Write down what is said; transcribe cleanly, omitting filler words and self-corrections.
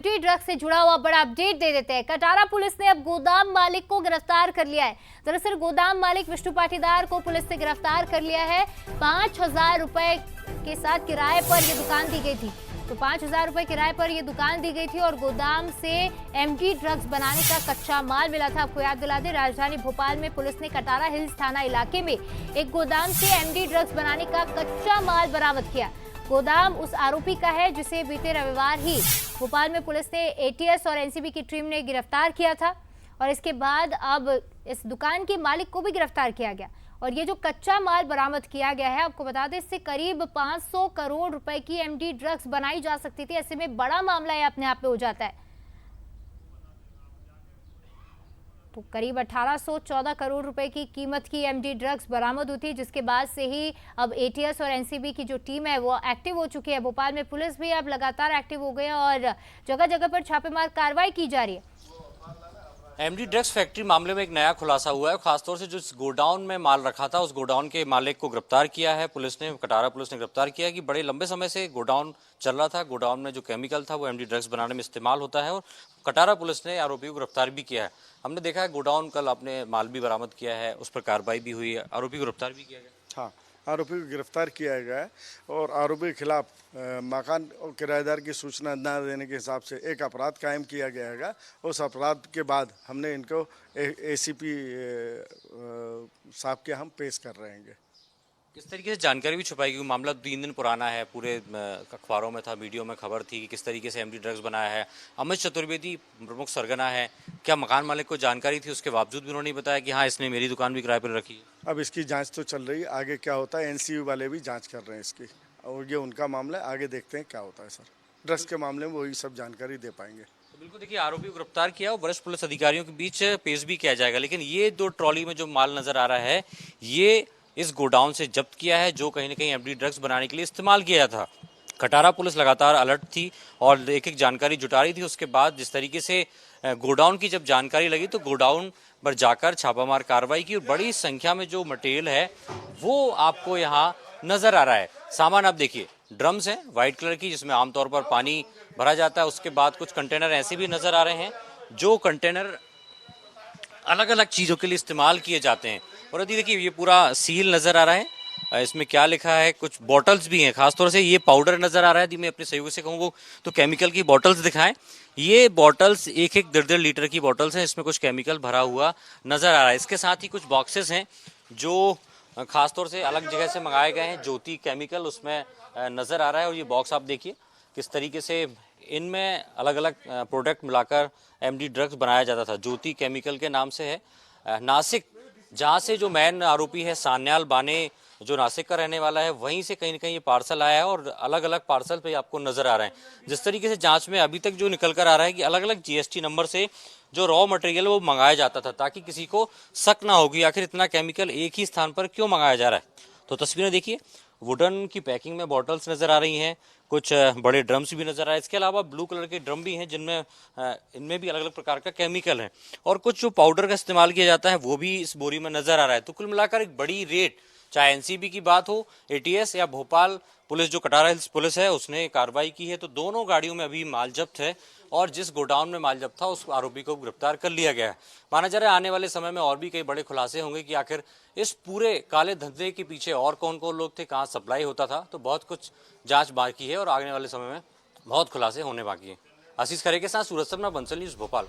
Drugs से जुड़ा हुआ बड़ा अपडेट दे देते हैं। कटारा पुलिस ने अब गोदाम मालिक को गिरफ्तार कर लिया है। दरअसल गोदाम मालिक विष्णु पाटीदार को पुलिस ने गिरफ्तार कर लिया है। 5,000 रुपए के साथ किराए पर यह दुकान दी गई थी। तो 5,000 रुपए किराए पर यह दुकान दी गई थी और गोदाम से एमडी ड्रग्स बनाने का कच्चा माल मिला था। आपको याद दिला दें, राजधानी भोपाल में पुलिस ने कटारा हिल्स थाना इलाके में एक गोदाम से एमडी ड्रग्स बनाने का कच्चा माल बरामद किया। गोदाम उस आरोपी का है जिसे बीते रविवार ही भोपाल में पुलिस ने एटीएस और एनसीबी की टीम ने गिरफ्तार किया था और इसके बाद अब इस दुकान के मालिक को भी गिरफ्तार किया गया। और ये जो कच्चा माल बरामद किया गया है, आपको बता दें, इससे करीब 500 करोड़ रुपए की एमडी ड्रग्स बनाई जा सकती थी। ऐसे में बड़ा मामला है, अपने आप में हो जाता है। तो करीब 1814 करोड़ रुपए की कीमत की एमडी ड्रग्स बरामद हुई थी, जिसके बाद से ही अब एटीएस और एनसीबी की जो टीम है वो एक्टिव हो चुकी है। भोपाल में पुलिस भी अब लगातार एक्टिव हो गई है और जगह जगह पर छापेमार कार्रवाई की जा रही है। एमडी ड्रग्स फैक्ट्री मामले में एक नया खुलासा हुआ है। खासतौर से जो गोडाउन में माल रखा था उस गोडाउन के मालिक को गिरफ्तार किया है पुलिस ने। कटारा पुलिस ने गिरफ्तार किया कि बड़े लंबे समय से गोडाउन चल रहा था। गोडाउन में जो केमिकल था वो एमडी ड्रग्स बनाने में इस्तेमाल होता है और कटारा पुलिस ने आरोपी को गिरफ्तार भी किया है। हमने देखा है गोडाउन कल आपने माल भी बरामद किया है, उस पर कार्रवाई भी हुई है, आरोपी को गिरफ्तार भी किया गया। हाँ, आरोपी को गिरफ्तार किया गया है और आरोपी के खिलाफ मकान और किराएदार की सूचना न देने के हिसाब से एक अपराध कायम किया गया है। उस अपराध के बाद हमने इनको एसीपी साहब के हम पेश कर रहे हैं। किस तरीके से जानकारी भी छुपाई गई? मामला 3 दिन पुराना है, पूरे अखबारों में था, वीडियो में खबर थी कि किस तरीके से एमडी ड्रग्स बनाया है। अमित चतुर्वेदी प्रमुख सरगना है, क्या मकान मालिक को जानकारी थी? उसके बावजूद भी उन्होंने बताया कि हाँ, इसने मेरी दुकान भी किराए पर रखी है। अब इसकी जांच तो चल रही है, आगे क्या होता है एनसीबी वाले भी जांच कर रहे हैं इसकी, और ये उनका मामला है, आगे देखते हैं क्या होता है। सर, ड्रग्स के मामले में वही सब जानकारी दे पाएंगे। तो बिल्कुल देखिए, आरोपी को गिरफ्तार किया और वरिष्ठ पुलिस अधिकारियों के बीच पेश भी किया जाएगा। लेकिन ये 2 ट्रॉली में जो माल नजर आ रहा है ये इस गोडाउन से जब्त किया है जो कहीं ना कहीं एमडी ड्रग्स बनाने के लिए इस्तेमाल किया था। कटारा पुलिस लगातार अलर्ट थी और एक एक जानकारी जुटा रही थी। उसके बाद जिस तरीके से गोडाउन की जब जानकारी लगी तो गोडाउन पर जाकर छापामार कार्रवाई की और बड़ी संख्या में जो मटेरियल है वो आपको यहाँ नजर आ रहा है। सामान आप देखिए, ड्रम्स हैं व्हाइट कलर की जिसमें आमतौर पर पानी भरा जाता है। उसके बाद कुछ कंटेनर ऐसे भी नजर आ रहे हैं जो कंटेनर अलग अलग चीजों के लिए इस्तेमाल किए जाते हैं। और अभी देखिए, ये पूरा सील नजर आ रहा है, इसमें क्या लिखा है, कुछ बॉटल्स भी हैं। खासतौर से ये पाउडर नजर आ रहा है। यदि मैं अपने सहयोगी से कहूँ तो केमिकल की बॉटल्स दिखाएं। ये बॉटल्स 1-1, 1.5 लीटर की बॉटल्स हैं, इसमें कुछ केमिकल भरा हुआ नजर आ रहा है। इसके साथ ही कुछ बॉक्सेस हैं जो खासतौर से अलग जगह से मंगाए गए हैं। ज्योति केमिकल उसमें नजर आ रहा है और ये बॉक्स आप देखिए किस तरीके से इनमें अलग अलग प्रोडक्ट मिलाकर एमडी ड्रग्स बनाया जाता था। ज्योति केमिकल के नाम से है। नासिक, जहाँ से जो मेन आरोपी है सान्याल बाने, जो नासिक का रहने वाला है, वहीं से कहीं ना कहीं ये पार्सल आया है और अलग अलग पार्सल पे आपको नजर आ रहे हैं। जिस तरीके से जांच में अभी तक जो निकल कर आ रहा है कि अलग अलग जीएसटी नंबर से जो रॉ मटेरियल वो मंगाया जाता था ताकि किसी को शक ना होगी आखिर इतना केमिकल एक ही स्थान पर क्यों मंगाया जा रहा है। तो तस्वीरें देखिए, वुडन की पैकिंग में बॉटल्स नजर आ रही हैं, कुछ बड़े ड्रम्स भी नजर आ रहे हैं। इसके अलावा ब्लू कलर के ड्रम भी हैं जिनमें इनमें भी अलग अलग प्रकार का केमिकल है और कुछ जो पाउडर का इस्तेमाल किया जाता है वो भी इस बोरी में नजर आ रहा है। तो कुल मिलाकर एक बड़ी रेड, चाहे एनसीबी की बात हो, एटीएस या भोपाल पुलिस जो कटारा हिल्स पुलिस है उसने कार्रवाई की है। तो दोनों गाड़ियों में अभी माल जब्त है और जिस गोडाउन में माल जब्त था उस आरोपी को गिरफ्तार कर लिया गया है। माना जा रहा है आने वाले समय में और भी कई बड़े खुलासे होंगे कि आखिर इस पूरे काले धंधे के पीछे और कौन कौन लोग थे, कहाँ सप्लाई होता था। तो बहुत कुछ जांच बाकी है और आने वाले समय में बहुत खुलासे होने बाकी है। आशीष खरे के साथ सूरज शर्मा, बंसल न्यूज, भोपाल।